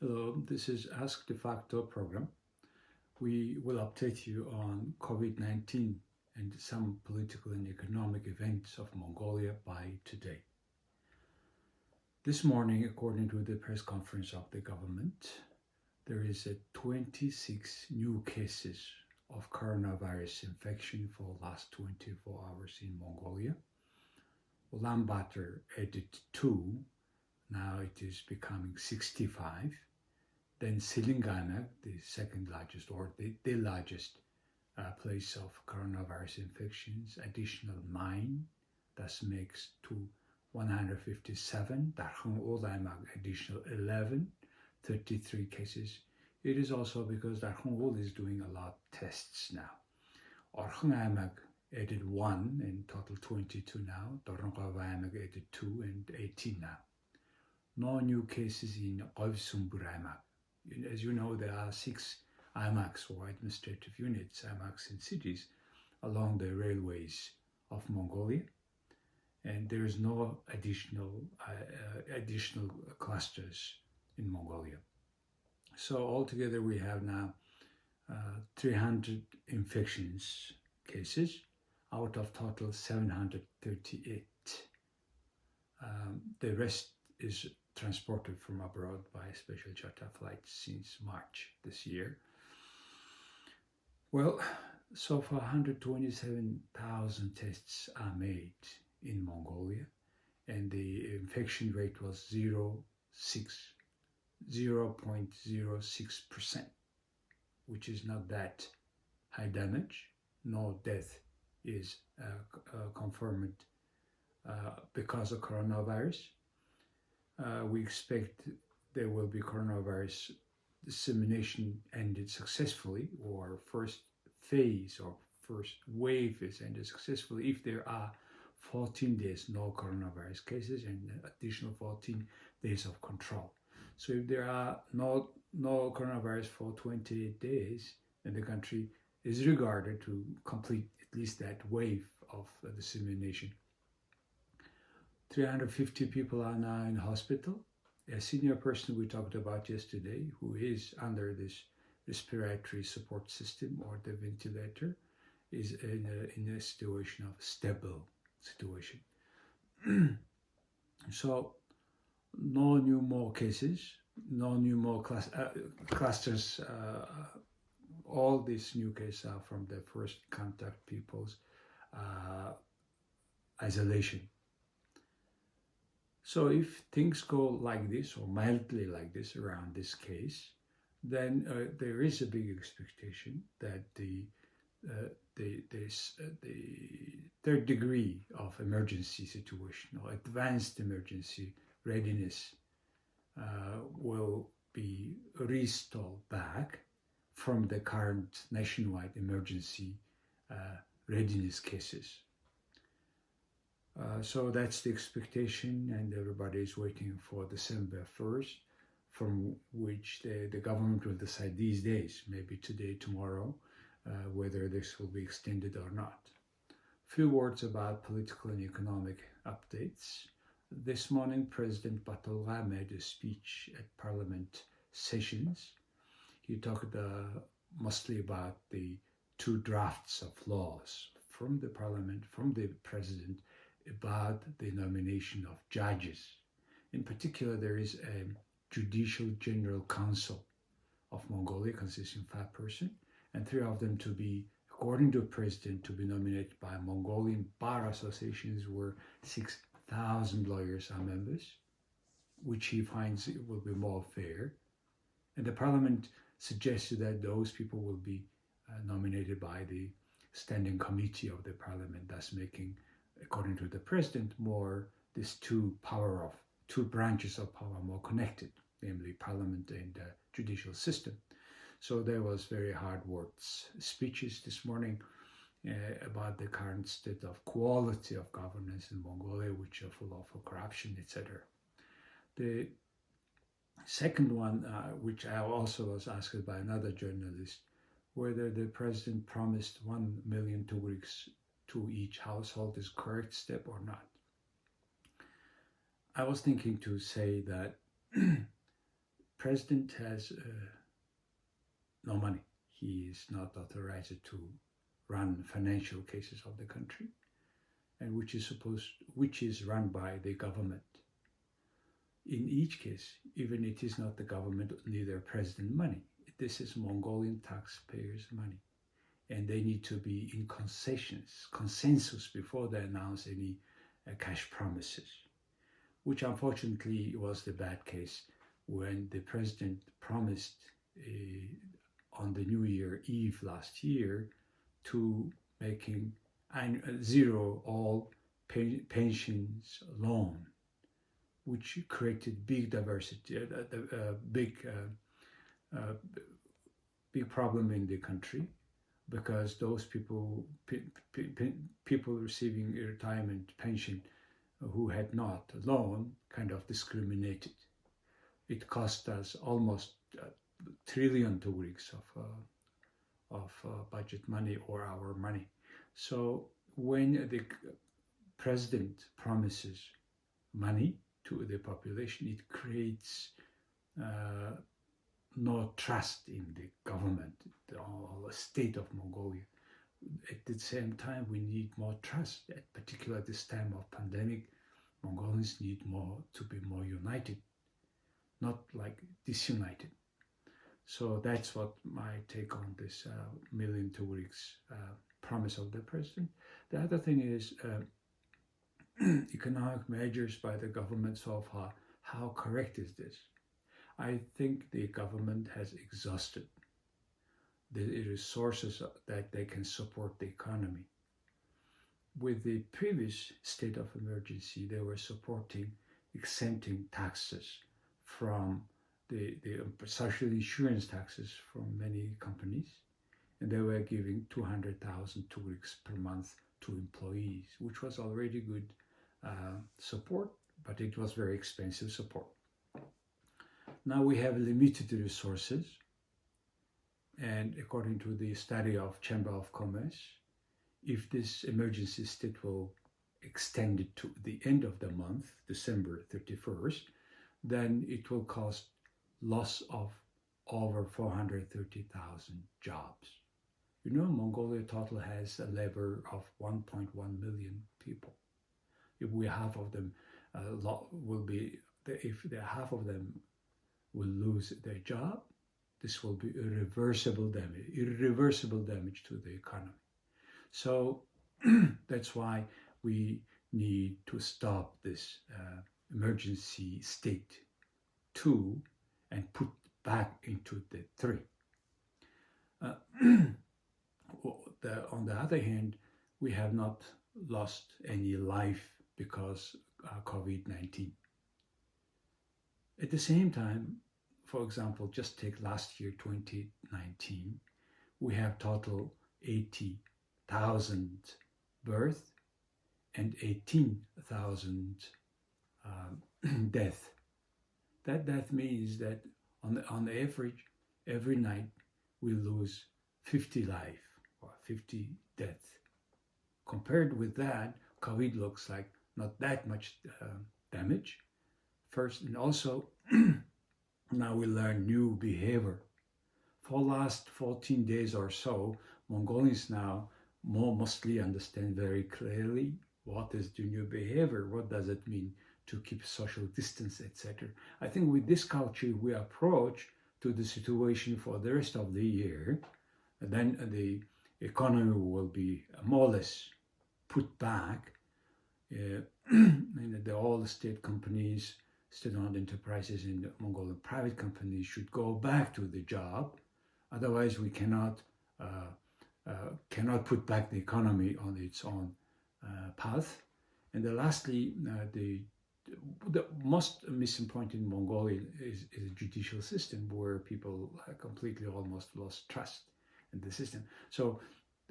Hello, this is Askdefacto program. We will update you on COVID-19 and some political and economic events of Mongolia by today. This morning, according to the press conference of the government, there is 26 new cases of coronavirus infection for the last 24 hours in Mongolia. Ulaanbaatar added 2, now it is becoming 65. Then Silingana, the second largest or the largest place of coronavirus infections, additional 9, that makes to 157. Darkhang Oldaimak, additional 11, 33 cases. It is also because Darkhang Old is doing a lot of tests now. Orkhangaimak added 1 and total 22 now. Dorongqavaimak added 2 and 18 now. No new cases in Qovsumburaimak. As you know, there are 6 IMACs or administrative units, IMACs in cities along the railways of Mongolia, and there is no additional clusters in Mongolia. So altogether we have now 300 infections cases out of total 738. The rest is transported from abroad by special charter flights since March this year. Well, so far 127,000 tests are made in Mongolia, and the infection rate was 0.06%, which is not that high damage. No death is confirmed because of coronavirus. We expect there will be coronavirus dissemination ended successfully, or first phase or first wave is ended successfully if there are 14 days no coronavirus cases and additional 14 days of control. So if there are no coronavirus for 28 days, then the country is regarded to complete at least that wave of dissemination. 350 people are now in hospital. A senior person we talked about yesterday, who is under this respiratory support system or the ventilator, is in a situation of stable situation. So no new more cases, no new more clusters. All these new cases are from the first contact people's isolation. So if things go like this, or mildly like this around this case, then there is a big expectation that the third degree of emergency situation or advanced emergency readiness will be restored back from the current nationwide emergency readiness cases. So that's the expectation, and everybody is waiting for December 1st, from which the government will decide these days, maybe today, tomorrow, whether this will be extended or not. Few words about political and economic updates. This morning, President Batolga made a speech at Parliament sessions. He talked mostly about the 2 drafts of laws from the Parliament, from the President, about the nomination of judges. In particular, there is a Judicial General Council of Mongolia consisting of 5 persons, and 3 of them to be, according to the President, to be nominated by Mongolian bar associations, where 6,000 lawyers are members, which he finds it will be more fair. And the Parliament suggested that those people will be nominated by the Standing Committee of the Parliament, thus making, according to the President, more these 2 branches of power more connected, namely Parliament and the judicial system. So there was very hard words, speeches this morning about the current state of quality of governance in Mongolia, which are full of corruption, etc. The second one, which I also was asked by another journalist, whether the President promised 1 million tugriks to each household is correct step or not. I was thinking to say that president has no money. He is not authorized to run financial cases of the country, and which is run by the government. In each case, even it is not the government, neither president money. This is Mongolian taxpayers' money, and they need to be in consensus before they announce any cash promises, which unfortunately was the bad case when the president promised on the New Year Eve last year to making zero all pensions loan, which created big diversity, big problem in the country, because those people receiving a retirement pension who had not loan kind of discriminated. It cost us almost $1 trillion of budget money or our money. So when the president promises money to the population, it creates no trust in the government, the state of Mongolia. At the same time, we need more trust, particularly at this time of pandemic. Mongolians need to be more united, not like disunited. So that's what my take on this million promise of the president. The other thing is economic measures by the government so far. How correct is this? I think the government has exhausted the resources that they can support the economy. With the previous state of emergency, they were exempting taxes from the social insurance taxes from many companies, and they were giving 200,000 tugliks per month to employees, which was already good support, but it was very expensive support. Now we have limited resources, and according to the study of Chamber of Commerce, if this emergency state will extend it to the end of the month, December 31st, then it will cost loss of over 430,000 jobs. You know, Mongolia total has a labor of 1.1 million people. If half of them half of them will lose their job, this will be irreversible damage to the economy. So that's why we need to stop this emergency state 2 and put back into the 3. On the other hand, we have not lost any life because COVID-19. At the same time, for example, just take last year, 2019, we have total 80,000 births and 18,000 deaths. That means that on average, every night we lose 50 lives or 50 deaths. Compared with that, COVID looks like not that much damage. First, and also now we learn new behavior. For last 14 days or so, Mongolians now mostly understand very clearly what is the new behavior, what does it mean to keep social distance, etc. I think with this culture we approach to the situation for the rest of the year, and then the economy will be more or less put back. And all the state companies, state-owned enterprises and Mongolian private companies should go back to the job. Otherwise, we cannot put back the economy on its own path. And then lastly, the most missing point in Mongolia is a judicial system where people completely almost lost trust in the system. So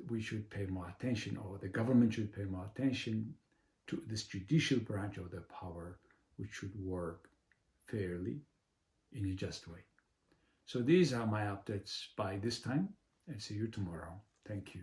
we should pay more attention, or the government should pay more attention to this judicial branch of the power, which should work fairly in a just way. So these are my updates by this time, and see you tomorrow. Thank you.